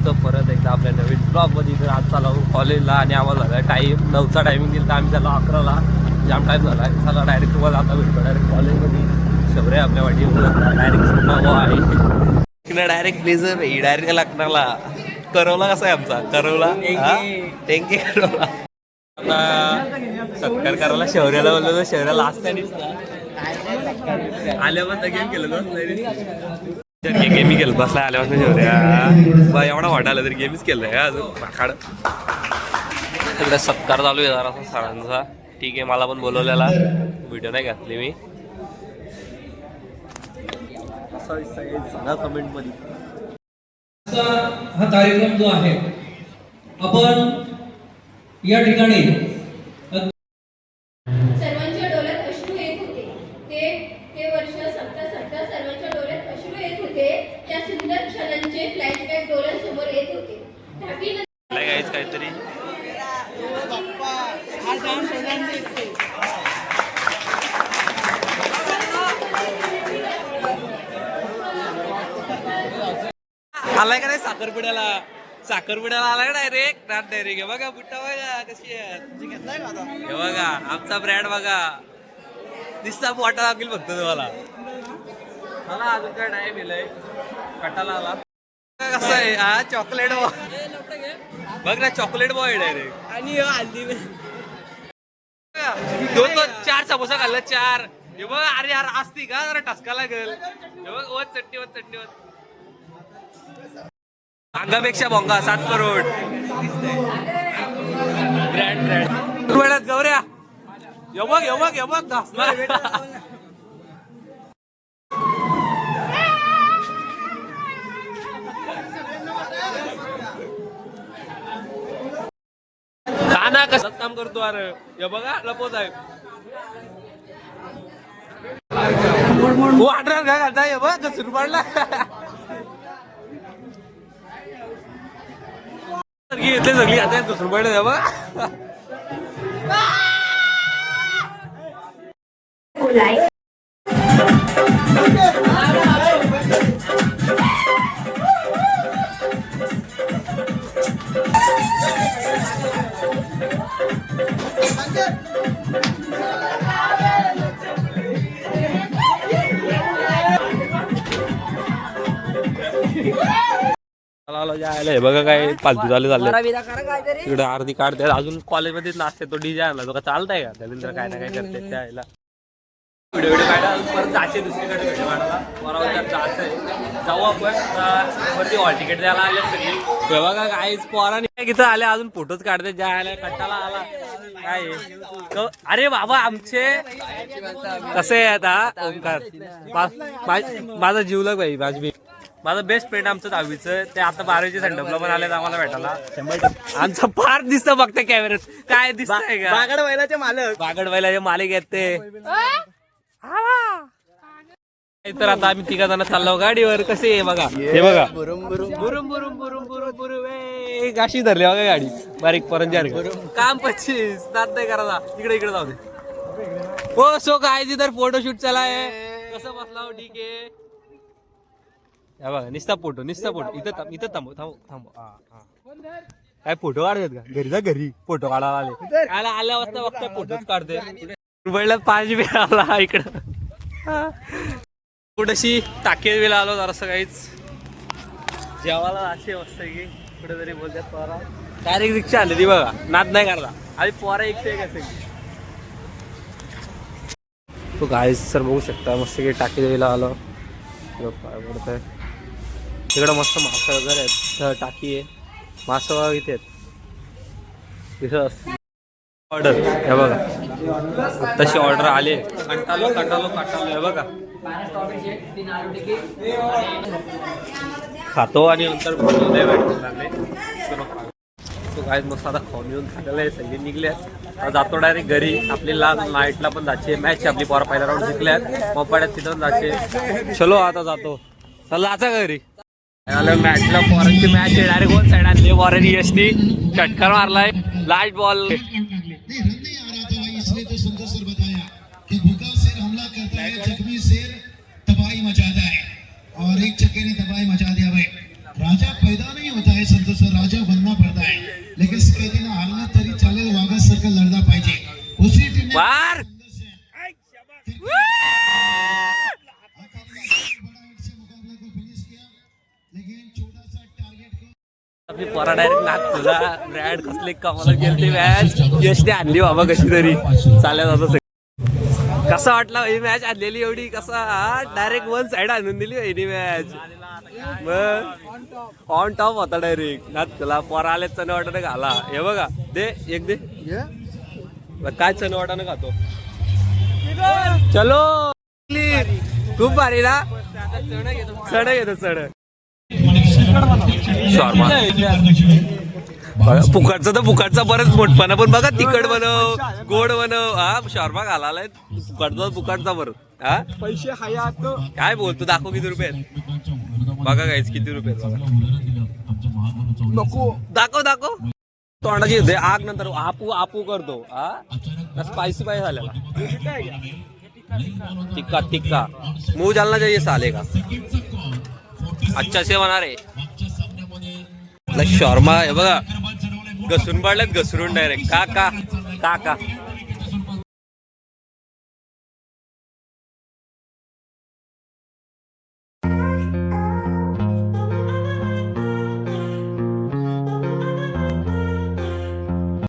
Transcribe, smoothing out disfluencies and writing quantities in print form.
स्वागत परत एकदा आपल्या नवीन ब्लॉगमध्ये. तर आज चालू कॉलेजला आणि आम्हाला झाला टाईम 9चा टायमिंग दिला, तर आम्ही झालो 11ला. जाम टाईम झाला. चला डायरेक्ट तुम्हाला आता भेटतो डायरेक्ट कॉलेजमध्ये. शबरे आपल्या वाटी डायरेक्ट सुद्धा आहे डायरेक्ट ब्लेझर आहे डायरेक्ट लग्नाला. करवला कसा आहे आमचा करवला टेंके करवला. आता सत्कार करायला शौर्याला बोललो तर शौर्याला असता आल्यावर गेम केलं गेमी केलं बसला आल्यापासून शौर्या एवढा वाटा आला तरी गेमच केलंय अजून माखाड. तिकडे सत्कार चालू आहे जरा सरांचा. ठीक आहे, मला पण बोलवलेला, व्हिडिओ नाही घातली मी. कमेंट मध्ये हा कार्यक्रम जो आहे आपण या ठिकाणी सर्वांच्या डोळ्यात अश्रू येत होते. ते वर्ष सप्ता सर्वांच्या डोळ्यात अश्रू येत होते. त्या सुंदर क्षणांचे फ्लॅशबॅक डोळ्यांसमोर येत होते. काहीतरी आलाय का नाही साखरपुड्याला आलाय डायरेक्ट डायरेक्ट. हे बघा बुट्टा बघा कशी आहे. हे बघा आमचा ब्रँड बघा दिसता वाटा लागेल फक्त तुम्हाला. मला अजून काय टाइम येलय कटाला आला. कसं आहे हा चॉकलेट बघ ना, चॉकलेट बॉय डायरेक्ट. आणि दोन 4 समोसा खाल्ला 4. हे बघ अरे यार असती का जरा टसका लागेल. हे बघ वत चटणी अंगापेक्षा भोंगा 7 करोड ब्रँड गौऱ्या. हे बघ घासला. काना कसं काम करतो अरे. हे बघा लपवत आहे. वाटणार काय घालताय. हे बघ घसरून पडला. सगळी आता दुसरं पडलं बघ. बघा काय फालतू चालले तिकडे अर्धी काढते अजून कॉलेजमध्ये नाचते. तो डीजे आणला तो का चालताय का त्यानंतर काय ना काय करते त्याला व्हिडिओ काढा. परत जायचे दुसरीकडे व्हिडिओ काढायला बरोबर जायचंय. जाऊ आपण वरती हॉल तिकीट द्यायला आले सगळी. तेव्हा का काहीच पोराने इथं आले अजून फोटोच काढते. ज्या आल्या कंटाळा आला काय. अरे बाबा आमचे कसे आहे आता ओंकार माझा जीवलग भाई माझं बेस्ट फ्रेंड आमचं 10वीचं. ते आता 12वीच्या सेंटअपला पण आले आम्हाला भेटायला. आमचं फार दिसतं बघते कॅमेऱ्यात. काय दिसतंय का बागडवायला मालिक आहेत ते. तर आता आम्ही 3 जण चाललो गाडीवर. कसे आहे बघा. हे बघा बुरुम गाशी धरली बघा गाडी बारीक परंजार काम 25 नात नाही करायला. इकडे जाऊ दे. हो सो काय तर फोटोशूट चला आहे. कसं बसला ठीक आहे. बघा निस्ता फोटो इथं थांबू. काय फोटो काढतात का घरी जा घरी फोटो काढायला आल्या वाजता बघता फोटोच काढते. रुपयाला 5 वेळा आला इकडं. कुठेशी टाके वेळा आलो जरासं काहीच जेवायला असे मस्त की कुठेतरी बोलतात पोरा. डायरेक्ट रिक्षा आली ती बघा. नाद नाही करला आधी पोरा 101 असेल. तो गाईस सर बघू शकता मस्त की टाके वेळा आलो. पडतंय तिकडं मस्त मासा वगैरे आहेत. टाकी आहे मासा इथे आहेत. तिथं ऑर्डर हे बघा तशी ऑर्डर आले. कंटालो हे बघा खातो आणि नंतर काय मस्त आता खाऊन येऊन झालेलं आहे. सगळे निघल्यात. जातो डायरेक्ट घरी. आपली नाईटला पण जायचे मॅच. आपली पोरा पहिला राऊंड जिंकल्यात. मोपाड्यात तिथं जायचे. चलो आता जातो. चला आता घरी. मॅचला फॉरेनची मॅच आहे. डायरेक्ट 1 साइड आणली फॉरेन. यशनी षटकार मारलाय. लास्ट बॉल और एक चक्के ने तबाही मचा दिया भाई. राजा पैदा नहीं होता है, महाराष्ट्राचा राजा बनना पडता है, लेकिन स्पर्धेला हारलं तरी चालेल, वाघासारखं लढला पाहिजे. दुसरी टीम वार आपली पोरा डायरेक्ट नाच तुला ब्रँड कसले कमाला गेलते मॅच यशने आणली बाबा कशी तरी चालल्या जातं. कसा वाटला ही मॅच आणलेली एवढी, कसा डायरेक्ट वन साइड आणून दिली ही मॅच. मग ऑन टॉप होता डायरेक्ट नाच तुला पोरा आले चण वाटाने घाला. हे बघा दे एक दे काय चण वाटाने खातो. चलो खूप भारी ना चढ घेतो चढ शॉर्मा फुकटचा तर फुकटचा बरंच मोठपणा पण बघा तिखट बनव गोड बनव. हा शॉर्मा घालालाय फुकटचा फुकटचा बरं. हा पैसे काय बोलतो दाखव किती रुपये बघा गायच किती रुपये दाखव दाखव तोंडाची होते आग नंतर आपू आपू करतो. हा स्पायसी पाहिजे झालेला टिक्का टिक्का मुंह जलना चाहिए साले का. अच्छा से बना रे शॉर्मा हे बघा घसरून पडल्यात घसरून डायरेक्ट काका काका